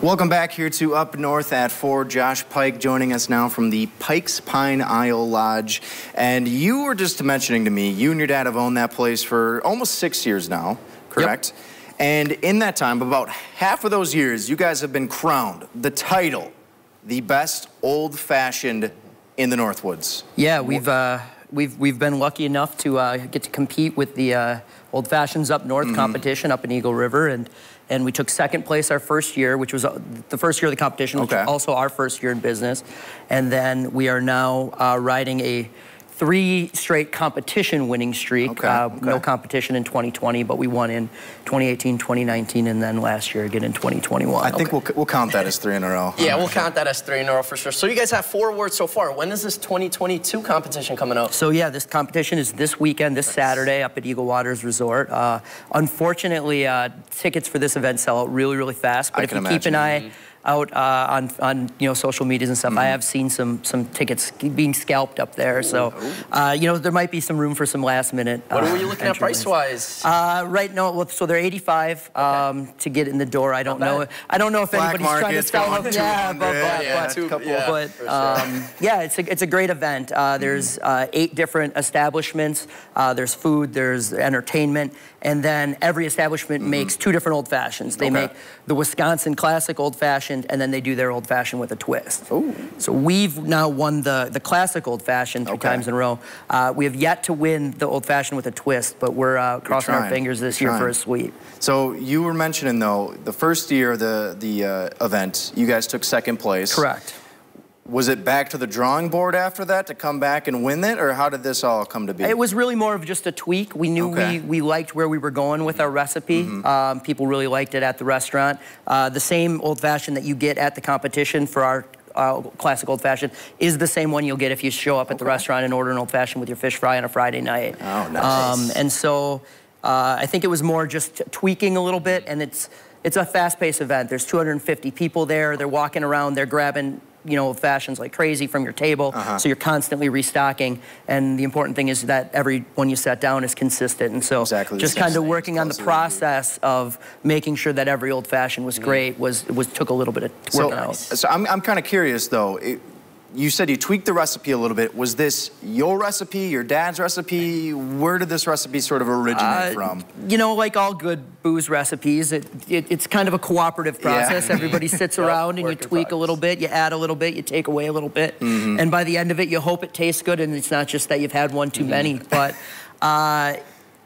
Welcome back here to Up North at 4. Josh Pike joining us now from the Pike's Pine Isle Lodge. And you were just mentioning to me, you and your dad have owned that place for almost 6 years now, correct? Yep. And in that time, about half of those years, you guys have been crowned the title, the best old-fashioned in the Northwoods. Yeah, we've been lucky enough to get to compete with the Old Fashions Up North competition up in Eagle River, and we took second place our first year, which was the first year of the competition, which was also our first year in business. And then we are now riding a 3 straight competition winning streak. No competition in 2020, but we won in 2018, 2019, and then last year again in 2021. I think we'll count that as 3 in a row. Yeah, we'll count that as 3 in a row for sure. So you guys have 4 awards so far. When is this 2022 competition coming up? So yeah, this competition is this weekend, this Saturday up at Eagle Waters Resort. Unfortunately, tickets for this event sell out really, really fast. But if you keep an eye out on social medias and stuff, I have seen some tickets being scalped up there. So there might be some room for some last minute. What were you looking at price wise? Right now, well, so they're 85 to get in the door. I don't know. I don't know if anybody's trying to sell them. Yeah, it's a great event. There's 8 different establishments. There's food. There's entertainment. And then every establishment makes 2 different old fashions. They make the Wisconsin Classic Old Fashioned, and then they do their Old Fashioned with a twist. Ooh. So we've now won the Classic Old Fashioned 3 times in a row. We have yet to win the Old Fashioned with a twist, but we're crossing our fingers this year for a sweep. So you were mentioning, though, the first year of the event, you guys took second place. Correct. Was it back to the drawing board after that to come back and win it, or how did this all come to be? It was really more of just a tweak. We knew we liked where we were going with our recipe. People really liked it at the restaurant. The same old fashioned that you get at the competition for our classic old fashioned is the same one you'll get if you show up at the restaurant and order an old fashioned with your fish fry on a Friday night. Oh, nice. And so I think it was more just tweaking a little bit, and it's a fast-paced event. There's 250 people there. They're walking around. They're grabbing old fashions like crazy from your table, so you're constantly restocking. And the important thing is that every one you set down is consistent. And so just kind of working on the process of making sure that every old fashioned was great took a little bit of working out. So I'm kind of curious though. You said you tweaked the recipe a little bit. Was this your recipe, your dad's recipe? Where did this recipe sort of originate from? Like all good booze recipes, it's kind of a cooperative process. Everybody sits around and you tweak a little bit, you add a little bit, you take away a little bit. And by the end of it, you hope it tastes good and it's not just that you've had one too many. But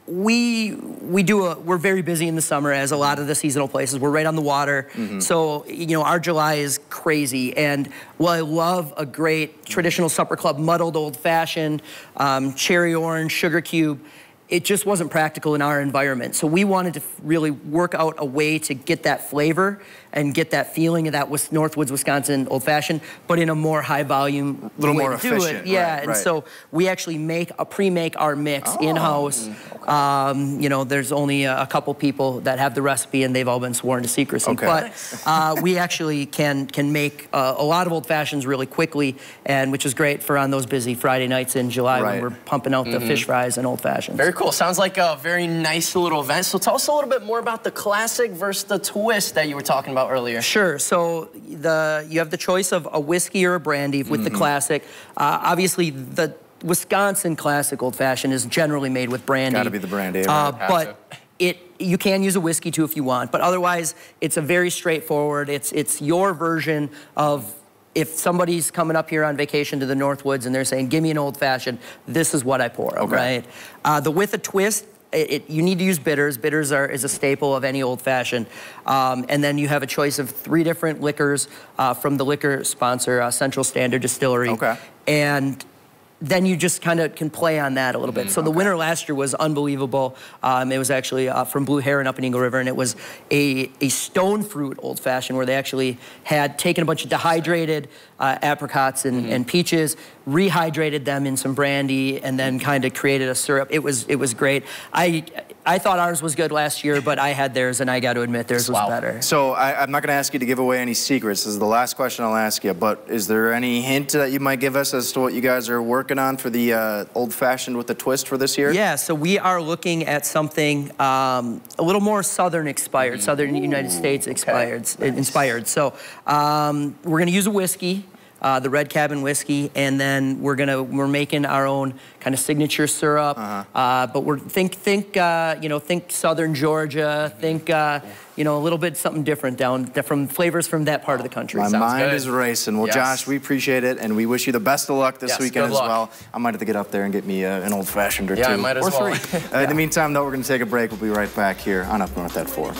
we're very busy in the summer, as a lot of the seasonal places. We're right on the water. So, our July is crazy. And while I love a great traditional supper club, muddled old fashioned, cherry orange, sugar cube, it just wasn't practical in our environment. So we wanted to really work out a way to get that flavor and get that feeling of that Northwoods, Wisconsin old fashioned, but in a more high volume, a little more efficient. Yeah, and so we actually pre-make our mix in-house. There's only a couple people that have the recipe, and they've all been sworn to secrecy. But we actually can make a lot of old fashions really quickly, and which is great for on those busy Friday nights in July when we're pumping out the fish fries and old fashions. Very cool. Sounds like a very nice little event. So tell us a little bit more about the classic versus the twist that you were talking about earlier. Sure. So you have the choice of a whiskey or a brandy with the classic. Obviously, the Wisconsin classic old fashioned is generally made with brandy. Got to be the brandy. But you can use a whiskey too if you want. But otherwise, it's a very straightforward. It's your version of. If somebody's coming up here on vacation to the Northwoods and they're saying, give me an old fashioned, this is what I pour, right? The with a twist, you need to use bitters. Bitters is a staple of any old fashioned. And then you have a choice of 3 different liquors from the liquor sponsor, Central Standard Distillery. And then you just kind of can play on that a little bit. So the winner last year was unbelievable. It was actually from Blue Heron up in Eagle River, and it was a stone fruit old fashioned where they actually had taken a bunch of dehydrated apricots and peaches, rehydrated them in some brandy, and then kind of created a syrup. It was great. I thought ours was good last year, but I had theirs, and I got to admit theirs was better. So I'm not going to ask you to give away any secrets. This is the last question I'll ask you, but is there any hint that you might give us as to what you guys are working on for the old-fashioned with the twist for this year? Yeah, so we are looking at something a little more Southern inspired, Southern United States inspired. So we're going to use a whiskey. The Red Cabin whiskey, and then we're making our own kind of signature syrup. But we're think Southern Georgia, think a little bit something different from flavors from that part of the country. My mind is racing. Well, Josh, we appreciate it, and we wish you the best of luck this weekend as well. I might have to get up there and get me an old fashioned or two. Yeah, I might as well. Or 3. In the meantime, though, we're going to take a break. We'll be right back here on Up North at 4.